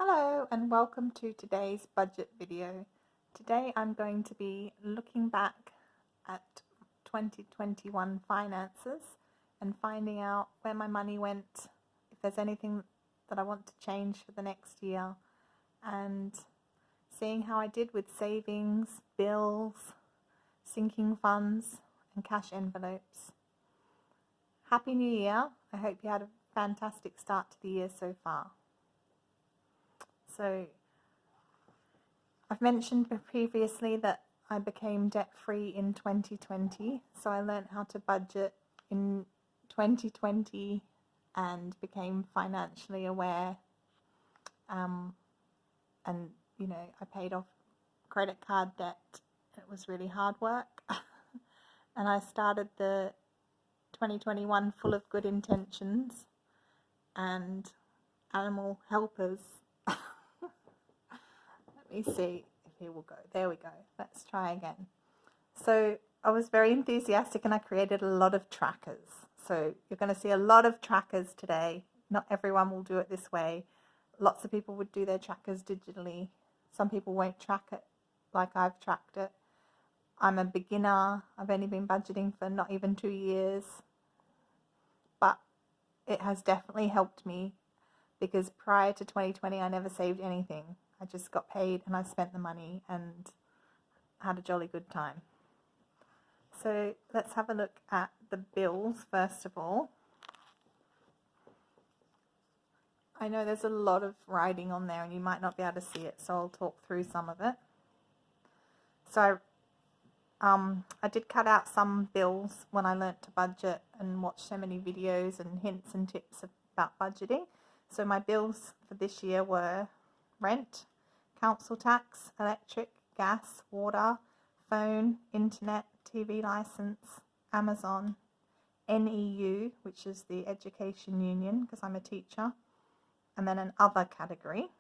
Hello and welcome to today's budget video. Today I'm going to be looking back at 2021 finances and finding out where my money went, if there's anything that I want to change for the next year, and seeing how I did with savings, bills, sinking funds and cash envelopes. Happy New Year. I hope you had a fantastic start to the year so far. So I've mentioned previously that I became debt-free in 2020, so I learned how to budget in 2020 and became financially aware, and I paid off credit card debt. It was really hard work and I started the 2021 full of good intentions and animal helpers. Let me see, here we'll go, there we go, let's try again. So I was very enthusiastic and I created a lot of trackers. So you're going to see a lot of trackers today. Not everyone will do it this way. Lots of people would do their trackers digitally. Some people won't track it like I've tracked it. I'm a beginner. I've only been budgeting for not even 2 years. But it has definitely helped me because prior to 2020 I never saved anything. I just got paid and I spent the money and had a jolly good time. So let's have a look at the bills first of all. I know there's a lot of writing on there and you might not be able to see it, so I'll talk through some of it. So I did cut out some bills when I learnt to budget and watched so many videos and hints and tips about budgeting. So my bills for this year were rent, council tax, electric, gas, water, phone, internet, TV license, Amazon, NEU, which is the Education Union because I'm a teacher, and then an other category.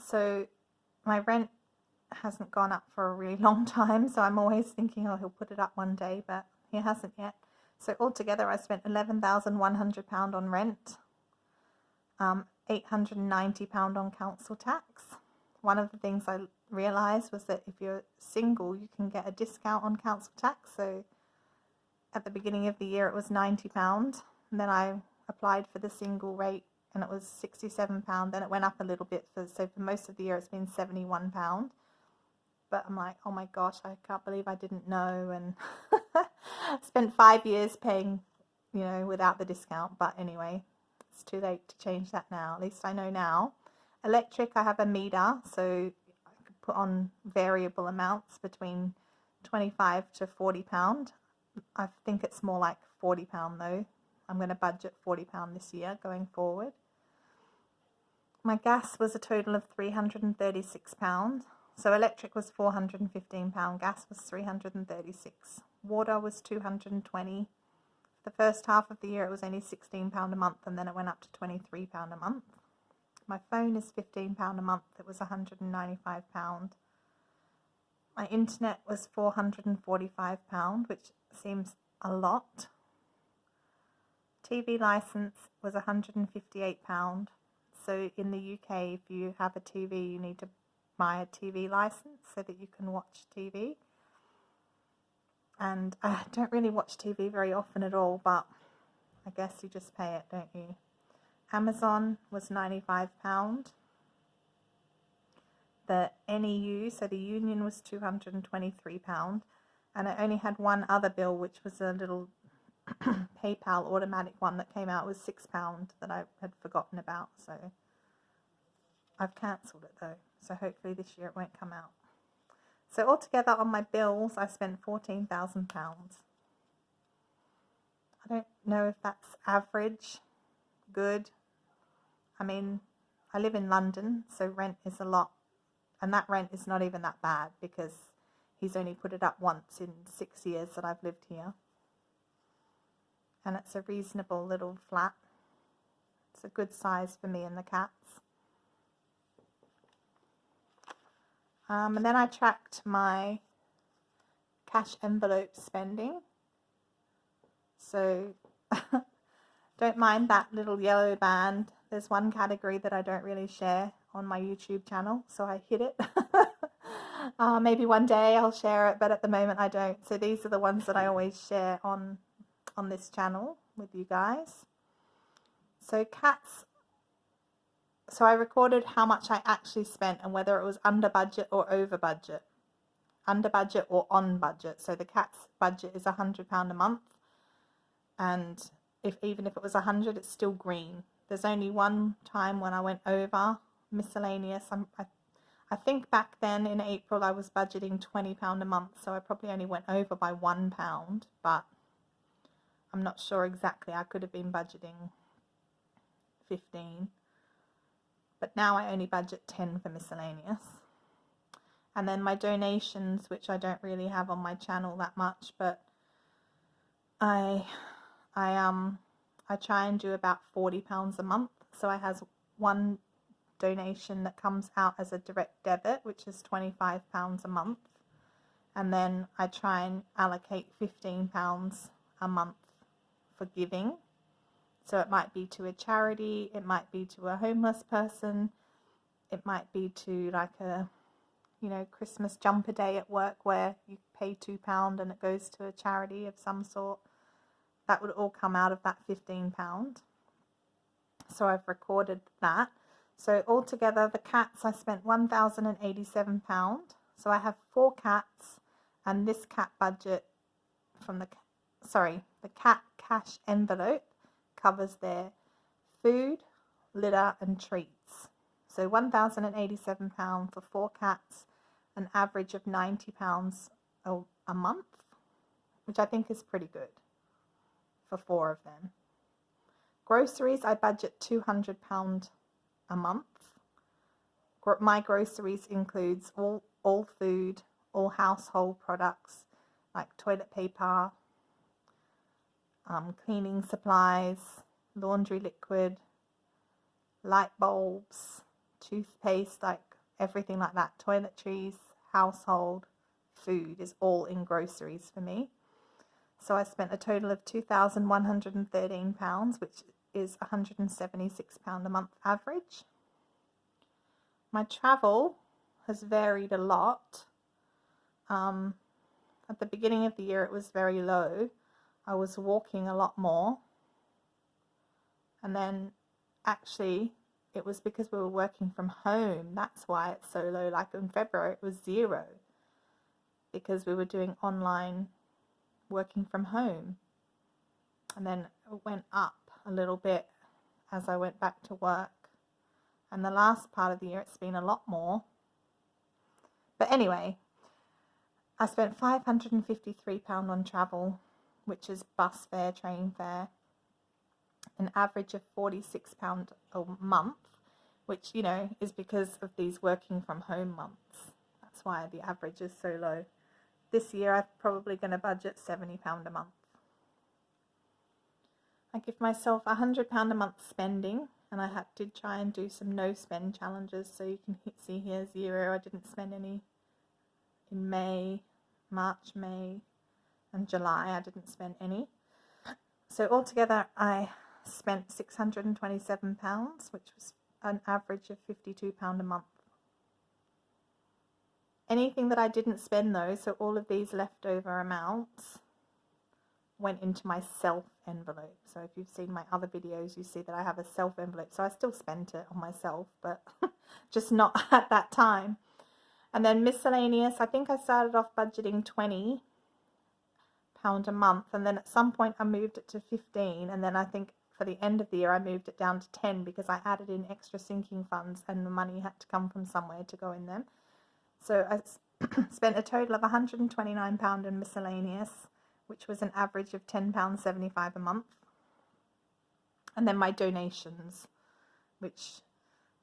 So my rent hasn't gone up for a really long time, so I'm always thinking, oh, he'll put it up one day, but he hasn't yet. So altogether I spent £11,100 on rent, £890 on council tax. One of the things I realised was that if you're single you can get a discount on council tax. So at the beginning of the year it was £90, and then I applied for the single rate and it was £67. Then it went up a little bit, so for most of the year it's been £71. But I'm like, oh my gosh, I can't believe I didn't know, and spent 5 years paying, without the discount. But anyway, it's too late to change that now. At least I know now. Electric, I have a meter, so I could put on variable amounts between £25 to £40. I think it's more like £40 though. I'm going to budget £40 this year going forward. My gas was a total of £336. So electric was £415, gas was £336, water was £220. The first half of the year it was only £16 a month, and then it went up to £23 a month. My phone is £15 a month, it was £195. My internet was £445, which seems a lot. TV license was £158. So in the UK, if you have a TV, you need to buy a TV license so that you can watch TV. And I don't really watch TV very often at all, but I guess you just pay it, don't you? Amazon was £95. The NEU, so the Union, was £223. And I only had one other bill, which was a little PayPal automatic one that came out. It was £6 that I had forgotten about. So I've cancelled it though. So hopefully this year it won't come out. So altogether on my bills, I spent £14,000. I don't know if that's average, good. I mean, I live in London, so rent is a lot. And that rent is not even that bad because he's only put it up once in 6 years that I've lived here. And it's a reasonable little flat. It's a good size for me and the cats. And then I tracked my cash envelope spending. So don't mind that little yellow band. there's one category that I don't really share on my YouTube channel, so I hid it. Maybe one day I'll share it, but at the moment I don't. So these are the ones that I always share on this channel with you guys. So cats, so I recorded how much I actually spent and whether it was under budget or over budget. Under budget or on budget. So the cat's budget is £100 a month, and even if it was 100, it's still green. There's only one time when I went over miscellaneous. I think back then in April I was budgeting £20 a month, so I probably only went over by £1, but I'm not sure exactly. I could have been budgeting 15, but now I only budget 10 for miscellaneous. And then my donations, which I don't really have on my channel that much, but I try and do about £40 a month. So I have one donation that comes out as a direct debit, which is £25 a month, and then I try and allocate £15 a month for giving. So it might be to a charity, it might be to a homeless person, it might be to like a Christmas jumper day at work where you pay £2 and it goes to a charity of some sort. That would all come out of that £15. So I've recorded that. So altogether, the cats, I spent £1,087. So I have 4 cats, and this cat budget from the cat cash envelope covers their food, litter and treats. So £1,087 for 4 cats, an average of £90 a month, which I think is pretty good for 4 of them. Groceries, I budget £200 a month. My groceries includes all food, all household products like toilet paper, cleaning supplies, laundry liquid, light bulbs, toothpaste, like everything like that. Toiletries, household, food is all in groceries for me. So I spent a total of £2,113, which is £176 a month average. My travel has varied a lot. At the beginning of the year it was very low. I was walking a lot more, and then actually it was because we were working from home. That's why it's so low. Like in February it was 0 because we were doing online working from home, and then it went up a little bit as I went back to work, and the last part of the year it's been a lot more. But anyway, I spent £553 on travel, which is bus fare, train fare, an average of £46 a month, which is because of these working from home months. That's why the average is so low. This year I'm probably going to budget £70 a month. I give myself £100 a month spending, and I did try and do some no spend challenges. So you can see here 0. I didn't spend any in March, May and July. I didn't spend any. So altogether I spent £627, which was an average of £52 a month. Anything that I didn't spend though, so all of these leftover amounts went into my self envelope. So if you've seen my other videos, you see that I have a self envelope. So I still spent it on myself, but just not at that time. And then miscellaneous, I think I started off budgeting £20 a month, and then at some point I moved it to 15, and then I think for the end of the year I moved it down to 10 because I added in extra sinking funds and the money had to come from somewhere to go in them. So I spent a total of £129 in miscellaneous, which was an average of £10.75 a month. And then my donations, which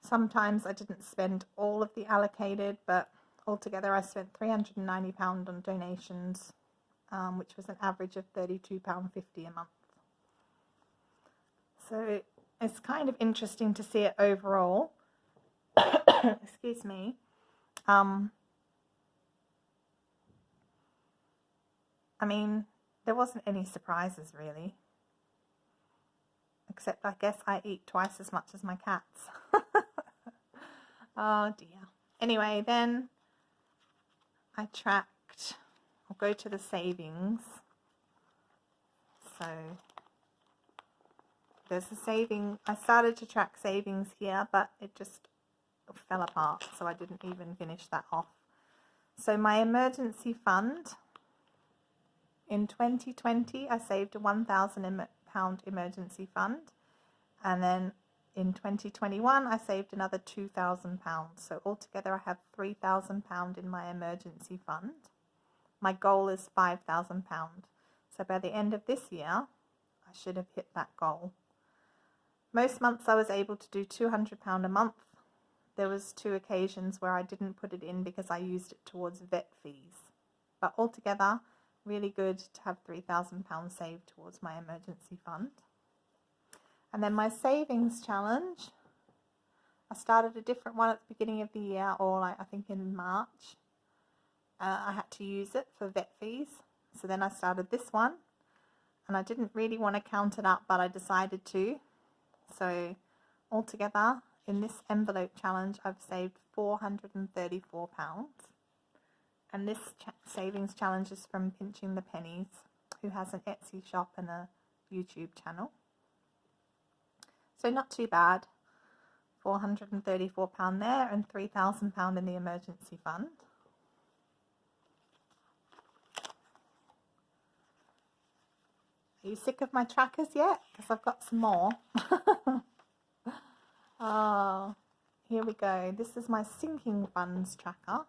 sometimes I didn't spend all of the allocated, but altogether I spent £390 on donations, which was an average of £32.50 a month. So it's kind of interesting to see it overall. Excuse me. I mean, there wasn't any surprises really. except I guess I eat twice as much as my cats. Oh dear. Anyway, then I tracked, I'll go to the savings. So there's a saving, I started to track savings here, but it just fell apart, so I didn't even finish that off. So my emergency fund, in 2020 I saved a £1,000 emergency fund, and then in 2021 I saved another £2,000. So altogether I have £3,000 in my emergency fund. My goal is £5,000. So by the end of this year I should have hit that goal. Most months I was able to do £200 a month. There was 2 occasions where I didn't put it in because I used it towards vet fees. But altogether, really good to have £3,000 saved towards my emergency fund. And then my savings challenge, I started a different one at the beginning of the year, or like I think in March. I had to use it for vet fees. So then I started this one, and I didn't really want to count it up, but I decided to. So altogether, in this envelope challenge, I've saved £434. And this savings challenge is from Pinching the Pennies, who has an Etsy shop and a YouTube channel. So not too bad. £434 there and £3,000 in the emergency fund. Are you sick of my trackers yet? Because I've got some more. Oh, here we go. This is my sinking funds tracker.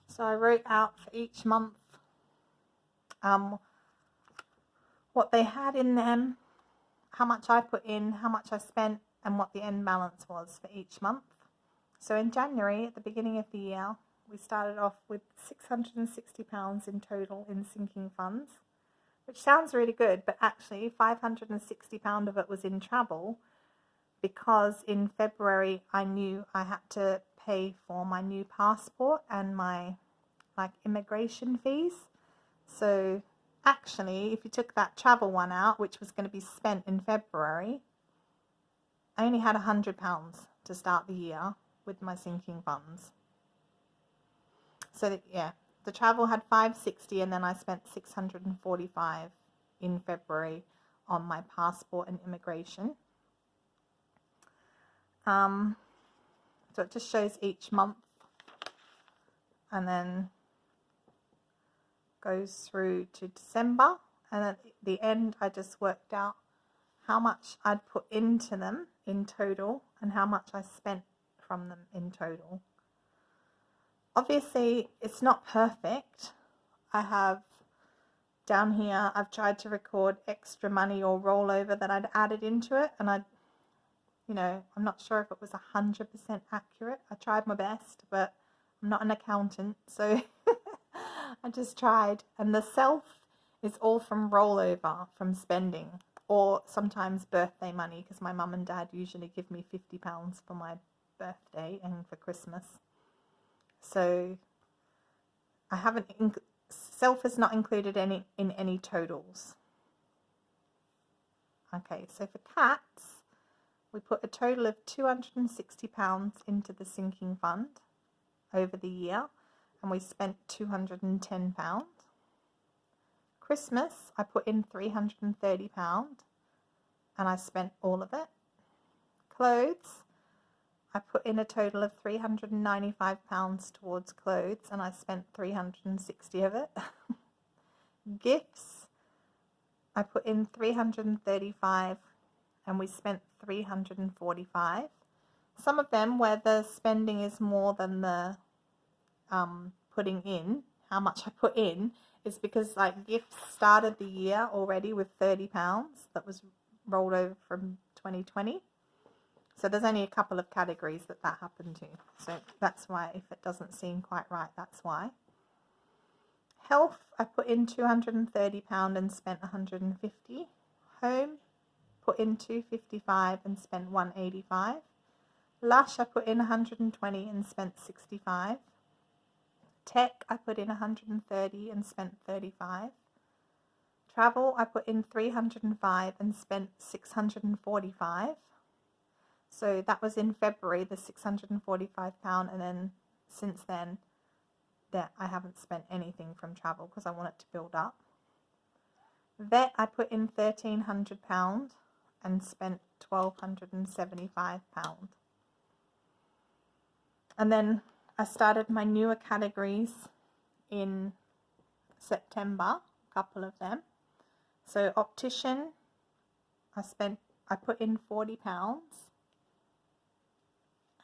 So I wrote out for each month what they had in them, how much I put in, how much I spent, and what the end balance was for each month. So in January, at the beginning of the year, we started off with £660 in total in sinking funds, which sounds really good, but actually £560 of it was in travel, because in February I knew I had to pay for my new passport and my immigration fees. So actually, if you took that travel one out, which was going to be spent in February, I only had £100 to start the year with my sinking funds. So that, yeah, the travel had £560, and then I spent £645 in February on my passport and immigration. So it just shows each month, and then goes through to December, and at the end I just worked out how much I'd put into them in total and how much I spent from them in total. Obviously it's not perfect. I have down here, I've tried to record extra money or rollover that I'd added into it, and I'm not sure if it was 100% accurate. I tried my best, but I'm not an accountant, so I just tried. And the self is all from rollover, from spending, or sometimes birthday money, because my mum and dad usually give me £50 for my birthday and for Christmas. So I haven't, self is not included in any totals. Okay, so for cats, we put a total of £260 into the sinking fund over the year, and we spent £210. Christmas, I put in £330, and I spent all of it. Clothes, I put in a total of £395 towards clothes, and I spent £360 of it. Gifts, I put in £335, and we spent £345. Some of them where the spending is more than the putting in, how much I put in, is because gifts started the year already with £30 that was rolled over from 2020. So there's only a couple of categories that happened to. So that's why, if it doesn't seem quite right, that's why. Health, I put in £230 and spent £150. Home, put in £255 and spent £185. Lush, I put in £120 and spent £65. Tech, I put in £130 and spent £35. Travel, I put in 305 and spent 645. So that was in February, the £645, and then since then that I haven't spent anything from travel because I want it to build up. Vet, I put in £1,300 and spent £1,275. And then I started my newer categories in September, a couple of them. So optician, I put in £40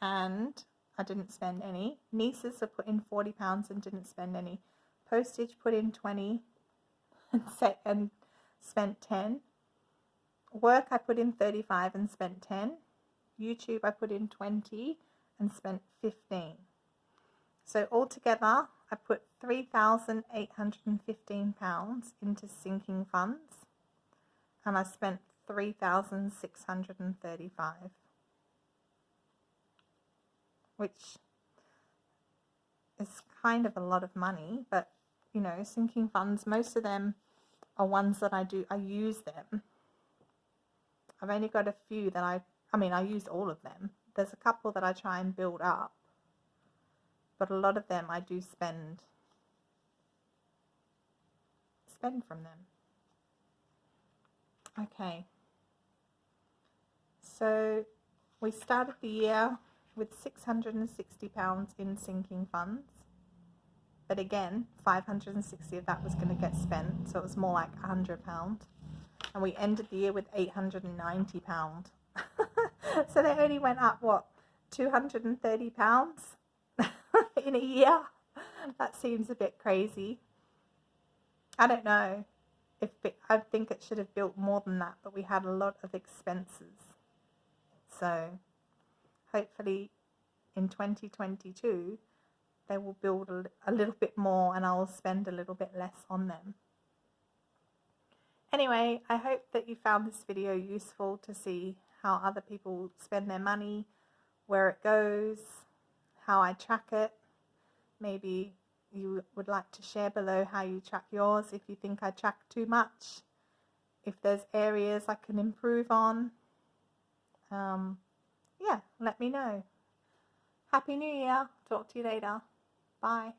and I didn't spend any. Nieces, I put in £40 and didn't spend any. Postage, put in 20 and spent 10. Work, I put in 35 and spent 10. YouTube, I put in 20 and spent 15. So altogether, I put £3,815 into sinking funds, and I spent £3,635, which is kind of a lot of money, but you know, sinking funds, most of them are ones that I use them. I've only got a few that I use all of them. There's a couple that I try and build up, but a lot of them I do spend from them. Okay, so we started the year with £660 in sinking funds, but again 560 of that was going to get spent, so it was more like £100, and we ended the year with £890. So they only went up, what, £230 in a year? That seems a bit crazy. I don't know. I think it should have built more than that, but we had a lot of expenses. So hopefully in 2022 they will build a little bit more and I'll spend a little bit less on them. Anyway, I hope that you found this video useful to see how other people spend their money, where it goes, how I track it. Maybe you would like to share below how you track yours, if you think I track too much, if there's areas I can improve on. Yeah, let me know. Happy New Year. Talk to you later. Bye.